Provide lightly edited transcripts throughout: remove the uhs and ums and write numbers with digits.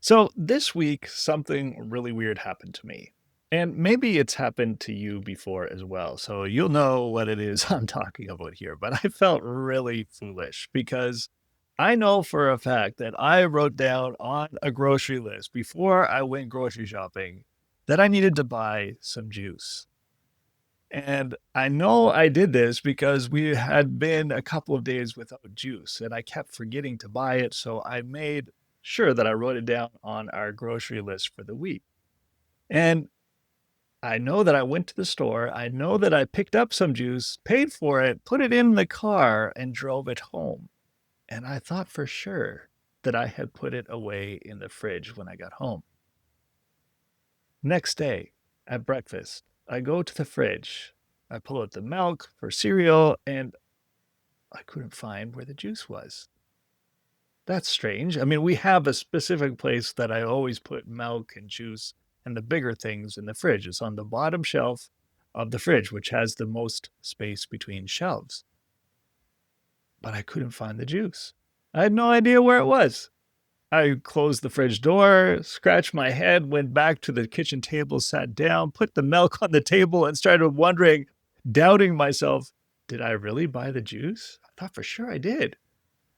So this week, something really weird happened to me. And maybe it's happened to you before as well. So you'll know what it is I'm talking about here. But I felt really foolish because I know for a fact that I wrote down on a grocery list before I went grocery shopping that I needed to buy some juice. And I know I did this because we had been a couple of days without juice and I kept forgetting to buy it. So I made sure that I wrote it down on our grocery list for the week. And I know that I went to the store. I know that I picked up some juice, paid for it, put it in the car, and drove it home. And I thought for sure that I had put it away in the fridge when I got home. Next day at breakfast, I go to the fridge. I pull out the milk for cereal, and I couldn't find where the juice was. That's strange. I mean, we have a specific place that I always put milk and juice and the bigger things in the fridge. It's on the bottom shelf of the fridge, which has the most space between shelves. But I couldn't find the juice. I had no idea where it was. I closed the fridge door, scratched my head, went back to the kitchen table, sat down, put the milk on the table, and started wondering, doubting myself, did I really buy the juice? I thought for sure I did.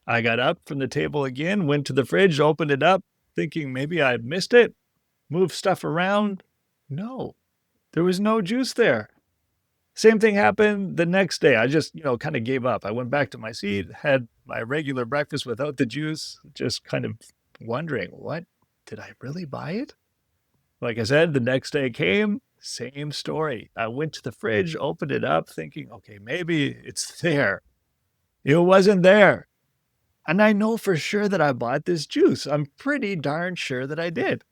I got up from the table again, went to the fridge, opened it up, thinking maybe I missed it, moved stuff around. No, there was no juice there. Same thing happened the next day. I just, kind of gave up. I went back to my seat, had my regular breakfast without the juice, just kind of wondering, what? Did I really buy it? Like I said, the next day came, same story. I went to the fridge, opened it up, thinking, okay, maybe it's there. It wasn't there. And I know for sure that I bought this juice. I'm pretty darn sure that I did,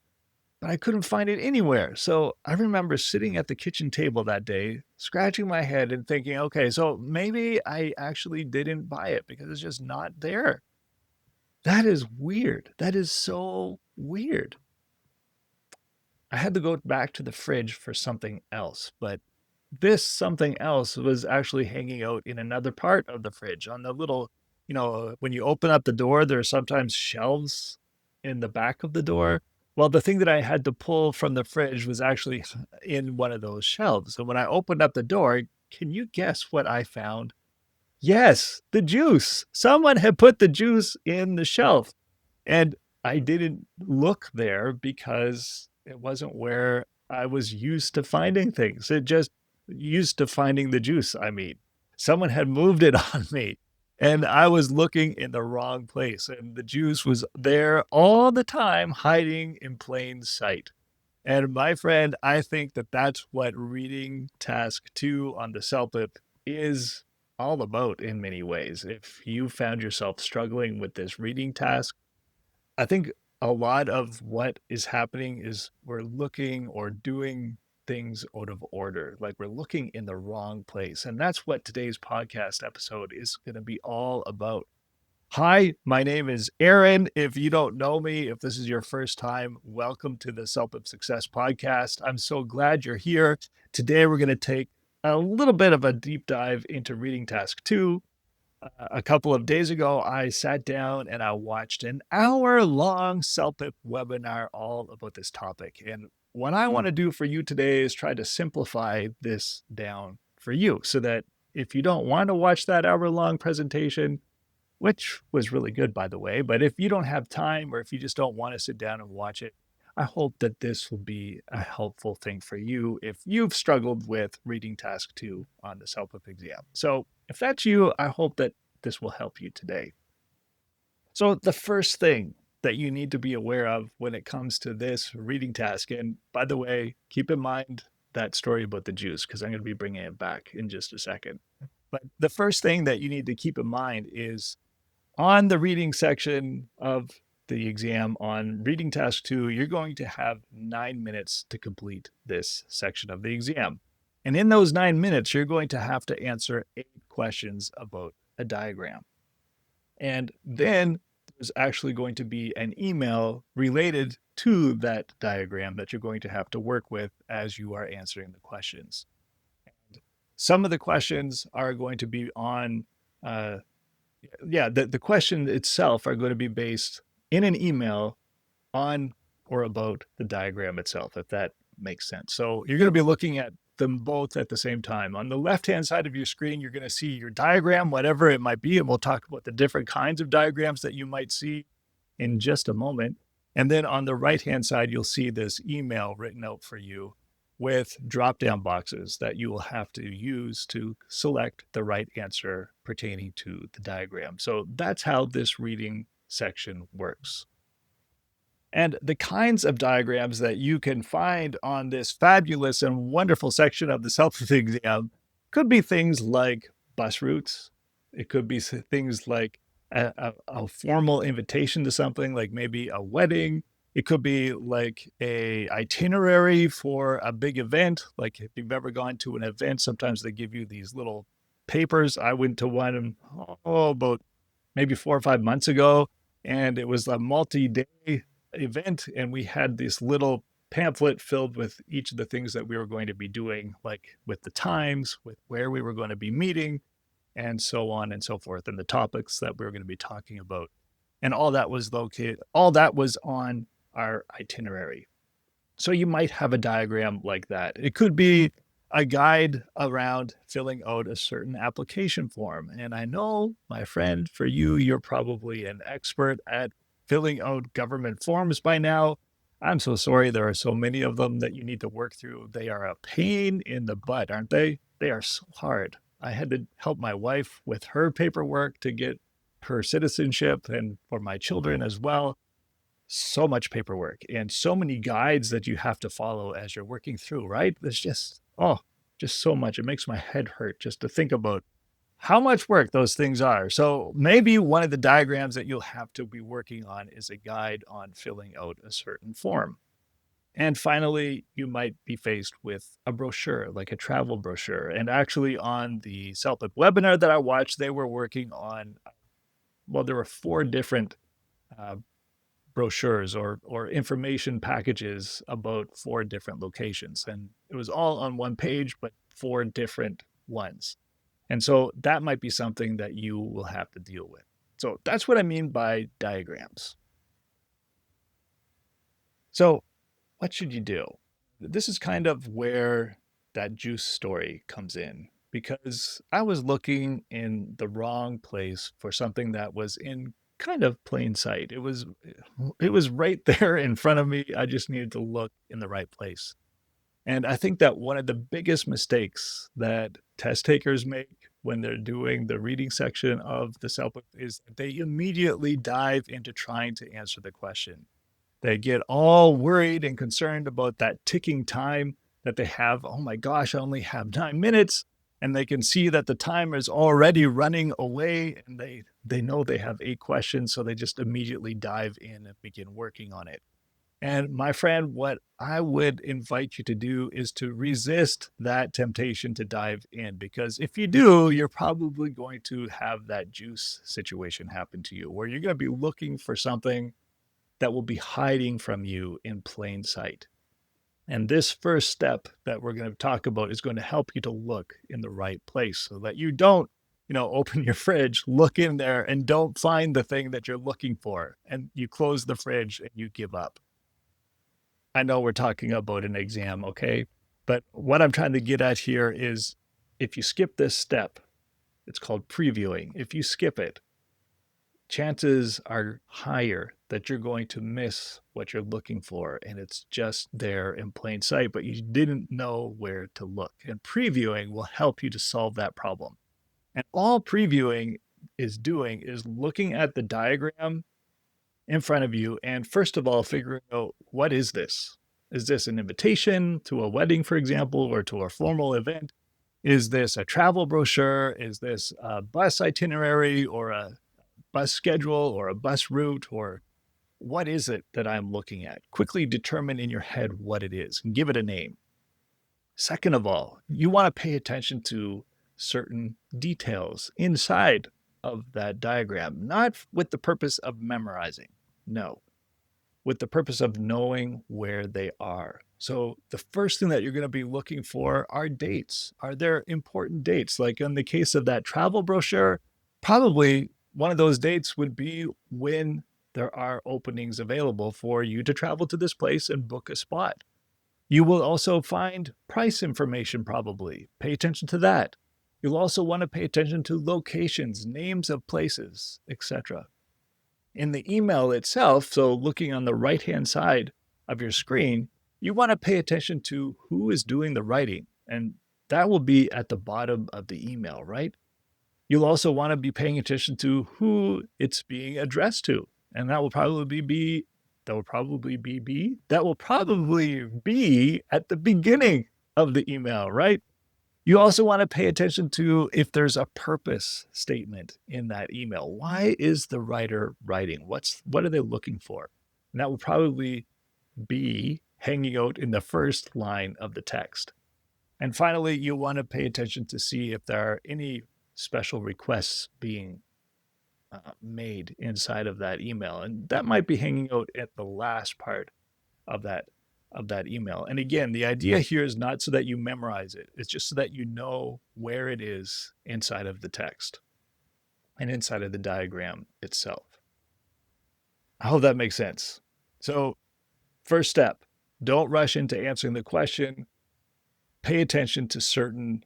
but I couldn't find it anywhere. So I remember sitting at the kitchen table that day, scratching my head and thinking, okay, so maybe I actually didn't buy it because it's just not there. That is weird. That is so weird. I had to go back to the fridge for something else, but this something else was actually hanging out in another part of the fridge on the little, when you open up the door, there are sometimes shelves in the back of the door. Well, the thing that I had to pull from the fridge was actually in one of those shelves. So when I opened up the door, can you guess what I found? Yes, the juice. Someone had put the juice in the shelf. And I didn't look there because it wasn't where I was used to finding things. It just used to finding the juice, I mean. Someone had moved it on me, and I was looking in the wrong place, and the juice was there all the time, hiding in plain sight. And my friend, I think that that's what reading task 2 on the CELPIP is all about in many ways. If you found yourself struggling with this reading task, I think a lot of what is happening is we're looking or doing things out of order, like we're looking in the wrong place. And that's what today's podcast episode is going to be all about. Hi, my name is Aaron. If you don't know me, if this is your first time, welcome to the Self of Success podcast. I'm so glad you're here. Today, we're going to take a little bit of a deep dive into reading task 2. A couple of days ago, I sat down and I watched an hour-long CELPIP webinar all about this topic. And what I want to do for you today is try to simplify this down for you so that if you don't want to watch that hour-long presentation, which was really good, by the way, but if you don't have time or if you just don't want to sit down and watch it, I hope that this will be a helpful thing for you if you've struggled with reading task 2 on the CELPIP exam. So if that's you, I hope that this will help you today. So the first thing that you need to be aware of when it comes to this reading task, and by the way, keep in mind that story about the juice because I'm going to be bringing it back in just a second. But the first thing that you need to keep in mind is on the reading section of the exam on reading task 2, you're going to have 9 minutes to complete this section of the exam. And in those 9 minutes, you're going to have to answer 8 questions about a diagram. And then there's actually going to be an email related to that diagram that you're going to have to work with as you are answering the questions. And some of the questions are going to be on the question itself are going to be based in an email on or about the diagram itself, if that makes sense. So you're going to be looking at them both at the same time. On the left-hand side of your screen, you're going to see your diagram, whatever it might be, and we'll talk about the different kinds of diagrams that you might see in just a moment. And then on the right-hand side, you'll see this email written out for you with drop-down boxes that you will have to use to select the right answer pertaining to the diagram. So that's how this reading section works. And the kinds of diagrams that you can find on this fabulous and wonderful section of the CELPIP exam could be things like bus routes. It could be things like a formal invitation to something, like maybe a wedding. It could be like a itinerary for a big event. Like if you've ever gone to an event, sometimes they give you these little papers. I went to one about maybe 4 or 5 months ago, and it was a multi-day event, and we had this little pamphlet filled with each of the things that we were going to be doing, like with the times, with where we were going to be meeting, and so on and so forth, and the topics that we were going to be talking about. And all that was on our itinerary. So you might have a diagram like that. It could be a guide around filling out a certain application form. And I know, my friend, for you, you're probably an expert at filling out government forms by now. I'm so sorry there are so many of them that you need to work through. They are a pain in the butt, aren't they? They are so hard. I had to help my wife with her paperwork to get her citizenship, and for my children as well. So much paperwork and so many guides that you have to follow as you're working through, right? There's just so much. It makes my head hurt just to think about how much work those things are. So maybe one of the diagrams that you'll have to be working on is a guide on filling out a certain form. And finally, you might be faced with a brochure, like a travel brochure. And actually, on the CELPIP webinar that I watched, they were working on, well, there were 4 different uh, brochures or information packages about 4 different locations. And it was all on one page, but 4 different ones. And so that might be something that you will have to deal with. So that's what I mean by diagrams. So what should you do? This is kind of where that juice story comes in, because I was looking in the wrong place for something that was in kind of plain sight. It was right there in front of me. I just needed to look in the right place. And I think that one of the biggest mistakes that test takers make when they're doing the reading section of the CELPIP is that they immediately dive into trying to answer the question. They get all worried and concerned about that ticking time that they have. Oh my gosh, I only have 9 minutes. And they can see that the timer is already running away, and they know they have 8 questions. So they just immediately dive in and begin working on it. And my friend, what I would invite you to do is to resist that temptation to dive in, because if you do, you're probably going to have that juice situation happen to you, where you're going to be looking for something that will be hiding from you in plain sight. And this first step that we're going to talk about is going to help you to look in the right place, so that you don't, open your fridge, look in there, and don't find the thing that you're looking for. And you close the fridge and you give up. I know we're talking about an exam, okay? But what I'm trying to get at here is, if you skip this step, it's called previewing. If you skip it, chances are higher that you're going to miss what you're looking for, and it's just there in plain sight, but you didn't know where to look. And previewing will help you to solve that problem. And all previewing is doing is looking at the diagram in front of you and, first of all, figuring out, what is this? Is this an invitation to a wedding, for example, or to a formal event? Is this a travel brochure? Is this a bus itinerary or a bus schedule or a bus route? Or what is it that I'm looking at? Quickly determine in your head what it is and give it a name. Second of all, you want to pay attention to certain details inside of that diagram, not with the purpose of memorizing. No, with the purpose of knowing where they are. So the first thing that you're going to be looking for are dates. Are there important dates? Like in the case of that travel brochure, probably one of those dates would be when there are openings available for you to travel to this place and book a spot. You will also find price information probably. Pay attention to that. You'll also want to pay attention to locations, names of places, etc. In the email itself, so looking on the right-hand side of your screen, you want to pay attention to who is doing the writing, and that will be at the bottom of the email, right? You'll also want to be paying attention to who it's being addressed to, and that will probably be at the beginning of the email, right? You also want to pay attention to if there's a purpose statement in that email. Why is the writer writing? What are they looking for? And that will probably be hanging out in the first line of the text. And finally, you want to pay attention to see if there are any special requests being made inside of that email, and that might be hanging out at the last part of that email. And again, the idea here is not so that you memorize it. It's just so that you know where it is inside of the text and inside of the diagram itself. I hope that makes sense. So, first step, don't rush into answering the question. Pay attention to certain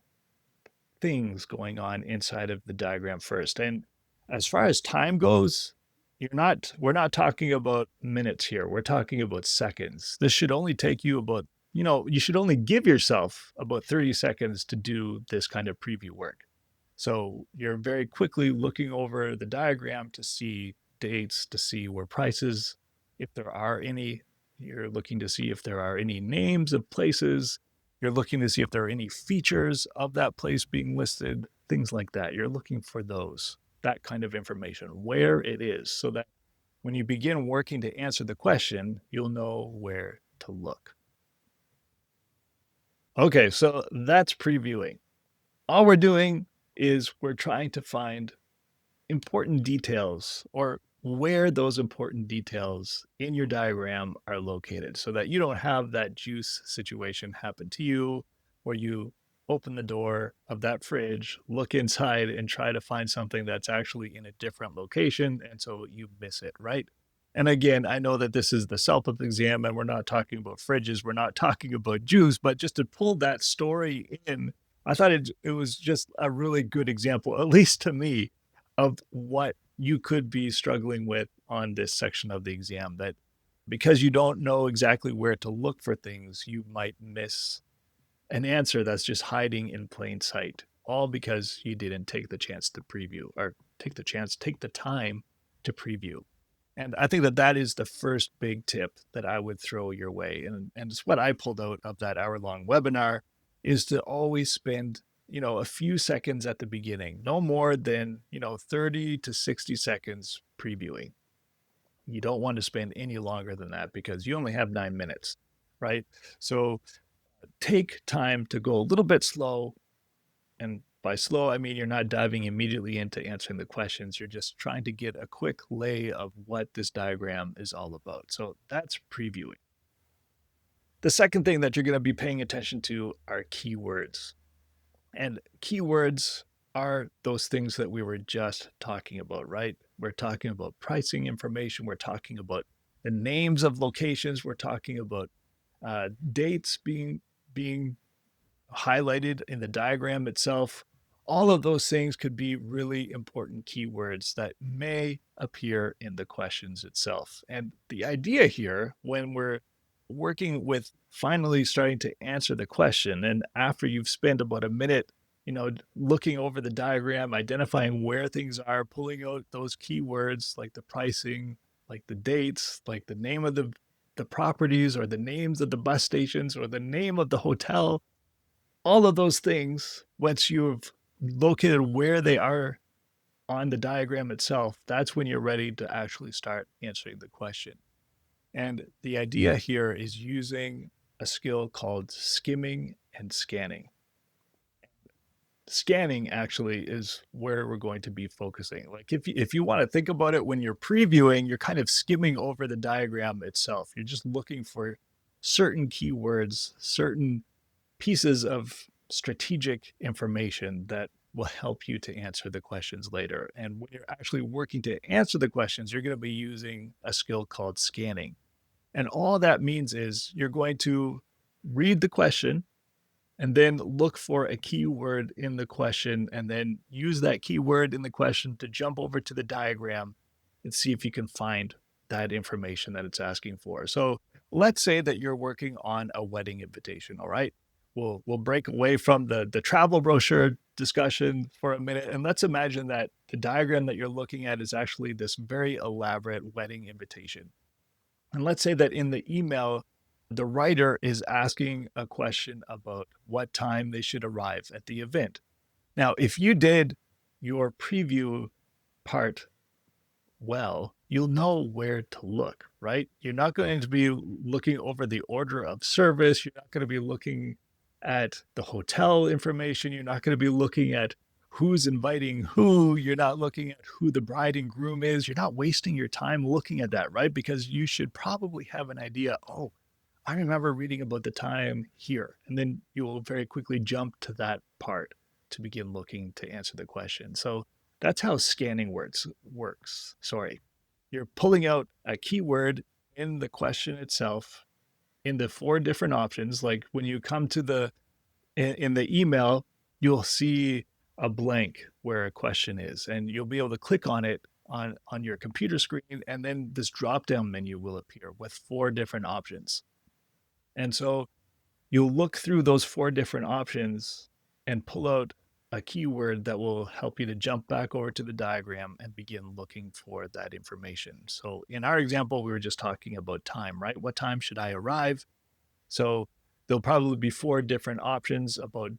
things going on inside of the diagram first. And as far as time goes, we're not talking about minutes here. We're talking about seconds. This should only take you about, you should only give yourself about 30 seconds to do this kind of preview work. So you're very quickly looking over the diagram to see dates, to see where prices, if there are any. You're looking to see if there are any names of places. You're looking to see if there are any features of that place being listed, things like that. You're looking for that kind of information, where it is, so that when you begin working to answer the question, you'll know where to look. Okay, so that's previewing. All we're doing is we're trying to find important details, or where those important details in your diagram are located, so that you don't have that juice situation happen to you where you open the door of that fridge, look inside, and try to find something that's actually in a different location, and so you miss it, right? And again, I know that this is the CELPIP exam and we're not talking about fridges, we're not talking about juice, but just to pull that story in, I thought it was just a really good example, at least to me, of what you could be struggling with on this section of the exam, that because you don't know exactly where to look for things, you might miss an answer that's just hiding in plain sight, all because you didn't take the chance to preview, or take the time to preview. And I think that is the first big tip that I would throw your way. And it's what I pulled out of that hour-long webinar, is to always spend, a few seconds at the beginning, no more than, 30 to 60 seconds previewing. You don't want to spend any longer than that because you only have 9 minutes, right? So take time to go a little bit slow. And by slow, I mean you're not diving immediately into answering the questions. You're just trying to get a quick lay of what this diagram is all about. So that's previewing. The second thing that you're going to be paying attention to are keywords. And keywords are those things that we were just talking about, right? We're talking about pricing information. We're talking about the names of locations. We're talking about dates being highlighted in the diagram itself. All of those things could be really important keywords that may appear in the questions itself. And the idea here, when we're working with finally starting to answer the question, and after you've spent about a minute, looking over the diagram, identifying where things are, pulling out those keywords like the pricing, like the dates, like the name of the properties, or the names of the bus stations, or the name of the hotel, all of those things, once you've located where they are on the diagram itself, that's when you're ready to actually start answering the question. And the idea here is using a skill called skimming and scanning. Scanning actually is where we're going to be focusing. Like if you want to think about it, when you're previewing, you're kind of skimming over the diagram itself. You're just looking for certain keywords, certain pieces of strategic information that will help you to answer the questions later. And when you're actually working to answer the questions, you're going to be using a skill called scanning. And all that means is you're going to read the question and then look for a keyword in the question and then use that keyword in the question to jump over to the diagram and see if you can find that information that it's asking for. So let's say that you're working on a wedding invitation, all right? We'll break away from the travel brochure discussion for a minute and let's imagine that the diagram that you're looking at is actually this very elaborate wedding invitation. And let's say that in the email, the writer is asking a question about what time they should arrive at the event. Now, if you did your preview part well, you'll know where to look, right? You're not going to be looking over the order of service. You're not going to be looking at the hotel information. You're not going to be looking at who's inviting who. You're not looking at who the bride and groom is. You're not wasting your time looking at that, right? Because you should probably have an idea. Oh, I remember reading about the time here. And then you will very quickly jump to that part to begin looking to answer the question. So that's how scanning works. Sorry. You're pulling out a keyword in the question itself in the four different options. Like when you come to in the email, you'll see a blank where a question is, and you'll be able to click on it on your computer screen, and then this drop down menu will appear with four different options. And so you'll look through those four different options and pull out a keyword that will help you to jump back over to the diagram and begin looking for that information. So in our example, we were just talking about time, right? What time should I arrive? So there'll probably be four different options about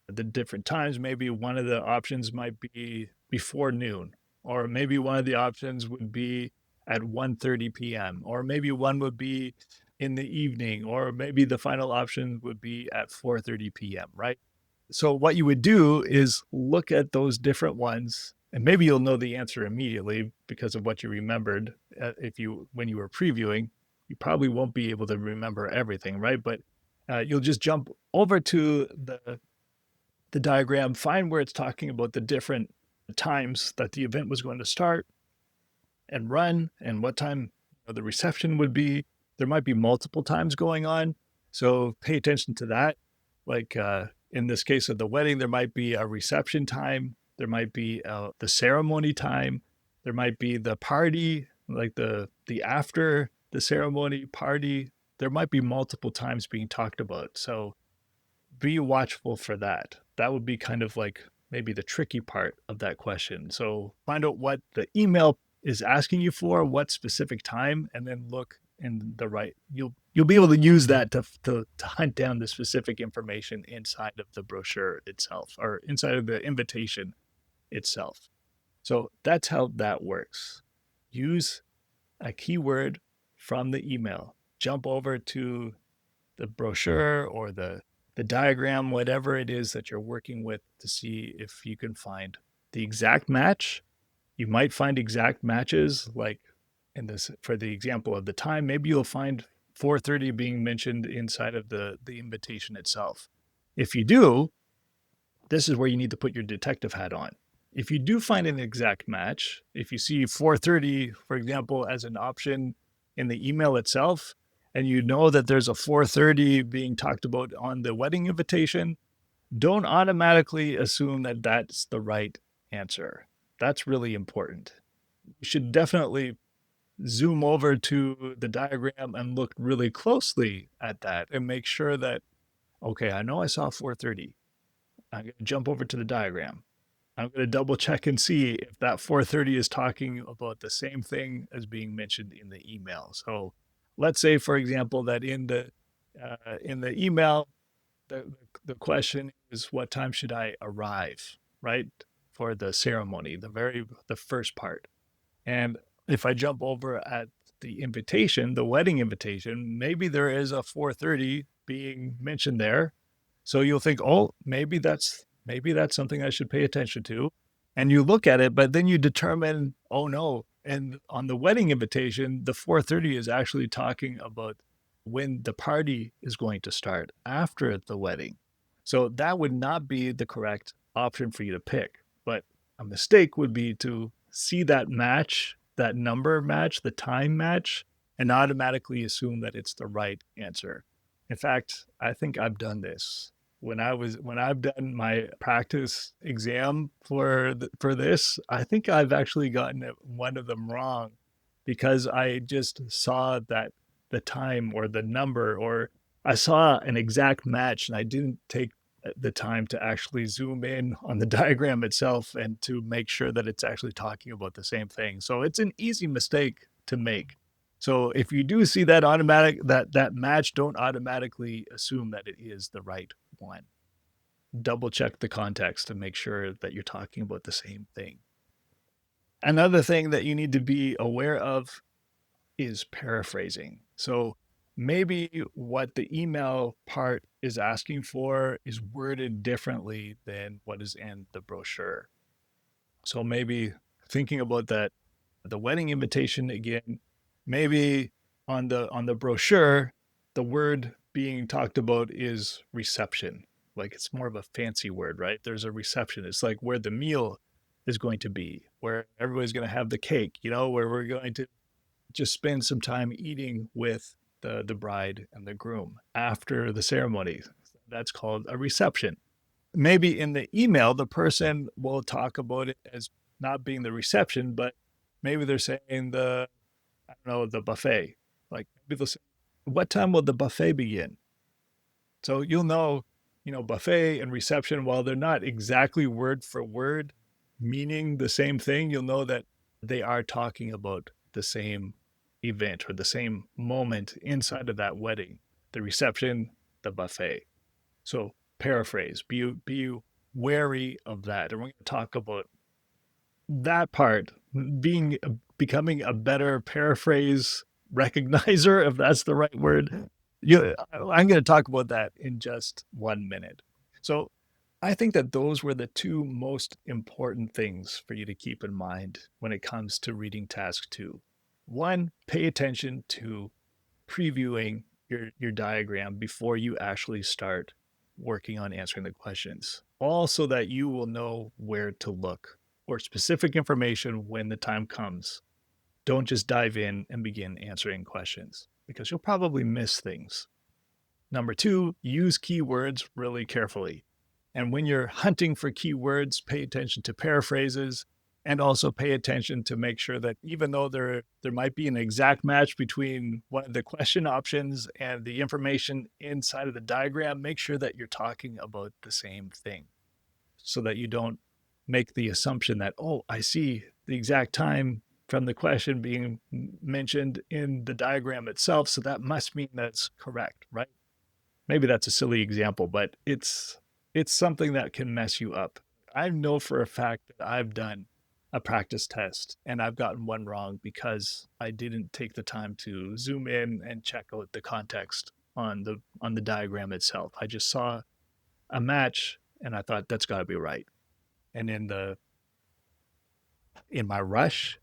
the different times. Maybe one of the options might be before noon, or maybe one of the options would be at 1:30 p.m., or maybe one would be in the evening, or maybe the final option would be at 4:30 p.m., right? So what you would do is look at those different ones and maybe you'll know the answer immediately because of what you remembered if you when you were previewing. You probably won't be able to remember everything, right? But you'll just jump over to the diagram, find where it's talking about the different times that the event was going to start and run and what time the reception would be. There might be multiple times going on. So pay attention to that. Like in this case of the wedding, there might be a reception time. There might be the ceremony time. There might be the party, like the after the ceremony party. There might be multiple times being talked about. So be watchful for that. That would be kind of like maybe the tricky part of that question. So find out what the email is asking you for, what specific time, and then look in the right. You'll be able to use that to hunt down the specific information inside of the brochure itself or inside of the invitation itself. So that's how that works. Use a keyword from the email. Jump over to the brochure or the diagram, whatever it is that you're working with to see if you can find the exact match. You might find exact matches like in this for the example of the time, maybe you'll find 4:30 being mentioned inside of the invitation itself. If you do, this is where you need to put your detective hat on. If you do find an exact match, if you see 4:30, for example, as an option in the email itself, and you know that there's a 4:30 being talked about on the wedding invitation, don't automatically assume that that's the right answer. That's really important. You should definitely zoom over to the diagram and look really closely at that and make sure that, okay, I know I saw 4:30. I'm going to jump over to the diagram. I'm going to double check and see if that 4:30 is talking about the same thing as being mentioned in the email. So let's say, for example, that in the email, the the question is, what time should I arrive, right, for the ceremony, the first part. And if I jump over at the invitation, the wedding invitation, maybe there is a 4:30 being mentioned there. So you'll think, oh, maybe that's something I should pay attention to. And you look at it, but then you determine, oh no. And on the wedding invitation, the 4:30 is actually talking about when the party is going to start after the wedding. So that would not be the correct option for you to pick. But a mistake would be to see that match, that number match, the time match, and automatically assume that it's the right answer. In fact, I think I've done this. When I've done my practice exam for this, I think I've actually gotten one of them wrong because I just saw that the time or the number, or I saw an exact match and I didn't take the time to actually zoom in on the diagram itself and to make sure that it's actually talking about the same thing. So it's an easy mistake to make. So if you do see that that match, don't automatically assume that it is the right one. Double check the context to make sure that you're talking about the same thing. Another thing that you need to be aware of is paraphrasing. So maybe what the email part is asking for is worded differently than what is in the brochure. So maybe thinking about that, the wedding invitation again, maybe on the brochure, the word being talked about is reception. Like it's more of a fancy word, right? There's a reception. It's like where the meal is going to be, where everybody's going to have the cake, where we're going to just spend some time eating with the bride and the groom after the ceremony. That's called a reception. Maybe in the email, the person will talk about it as not being the reception, but maybe they're saying I don't know, the buffet. Like maybe they'll say, what time will the buffet begin? So you'll know, buffet and reception, while they're not exactly word for word meaning the same thing, you'll know that they are talking about the same event or the same moment inside of that wedding, the reception, the buffet. So paraphrase, be wary of that. And we're going to talk about that part, being becoming a better paraphrase recognizer, if that's the right word. I'm going to talk about that in just 1 minute. So I think that those were the two most important things for you to keep in mind when it comes to reading task 2. One, pay attention to previewing your diagram before you actually start working on answering the questions, all so that you will know where to look for specific information when the time comes. Don't just dive in and begin answering questions because you'll probably miss things. Number 2, use keywords really carefully. And when you're hunting for keywords, pay attention to paraphrases and also pay attention to make sure that even though there might be an exact match between one of the question options and the information inside of the diagram, make sure that you're talking about the same thing so that you don't make the assumption that, oh, I see the exact time from the question being mentioned in the diagram itself, so that must mean that's correct, right? Maybe that's a silly example, but it's something that can mess you up. I know for a fact that I've done a practice test and I've gotten one wrong because I didn't take the time to zoom in and check out the context on the diagram itself. I just saw a match and I thought that's got to be right. And in my rush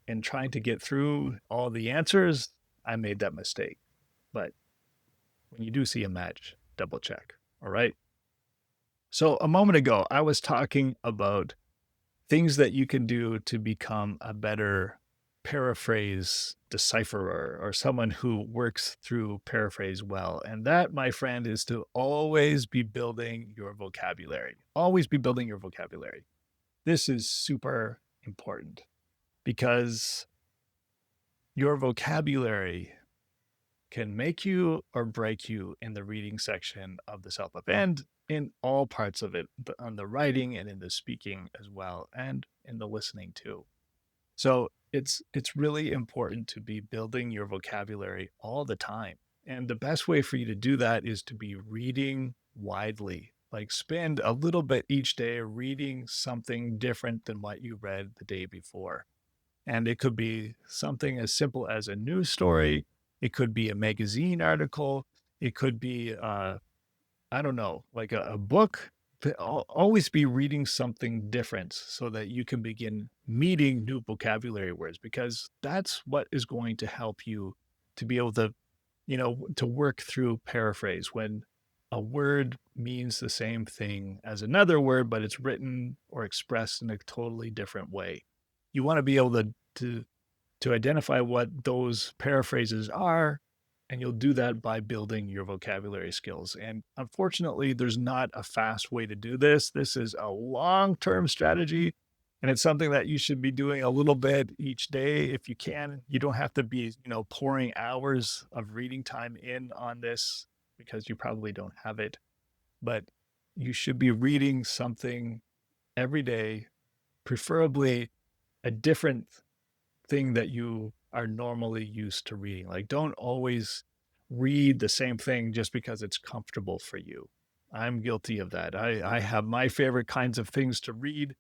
and trying to get through all the answers, I made that mistake. But when you do see a match, double check. All right. So a moment ago, I was talking about things that you can do to become a better paraphrase decipherer or someone who works through paraphrase well. And that, my friend, is to always be building your vocabulary. Always be building your vocabulary. This is super important because your vocabulary can make you or break you in the reading section of the CELPIP and in all parts of it, on the writing and in the speaking as well, and in the listening too. So it's really important to be building your vocabulary all the time. And the best way for you to do that is to be reading widely. Like spend a little bit each day reading something different than what you read the day before. And it could be something as simple as a news story. It could be a magazine article. It could be, I don't know, like a book. But always be reading something different so that you can begin meeting new vocabulary words because that's what is going to help you to be able to, to work through paraphrase when a word means the same thing as another word, but it's written or expressed in a totally different way. You want to be able to identify what those paraphrases are, and you'll do that by building your vocabulary skills. And unfortunately, there's not a fast way to do this. This is a long-term strategy, and it's something that you should be doing a little bit each day if you can. You don't have to be, pouring hours of reading time in on this because you probably don't have it, but you should be reading something every day, preferably a different thing that you are normally used to reading. Like, don't always read the same thing just because it's comfortable for you. I'm guilty of that. I have my favorite kinds of things to read,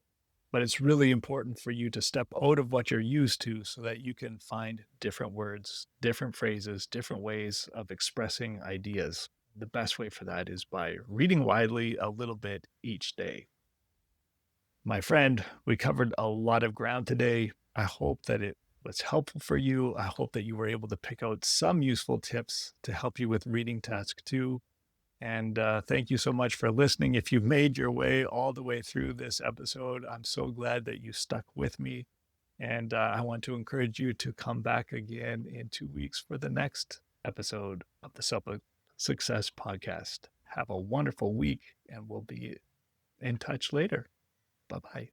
but it's really important for you to step out of what you're used to so that you can find different words, different phrases, different ways of expressing ideas. The best way for that is by reading widely a little bit each day. My friend, we covered a lot of ground today. I hope that it was helpful for you. I hope that you were able to pick out some useful tips to help you with reading task 2. And thank you so much for listening. If you've made your way all the way through this episode, I'm so glad that you stuck with me. And I want to encourage you to come back again in 2 weeks for the next episode of the CELPIP Success Podcast. Have a wonderful week, and we'll be in touch later. Bye bye.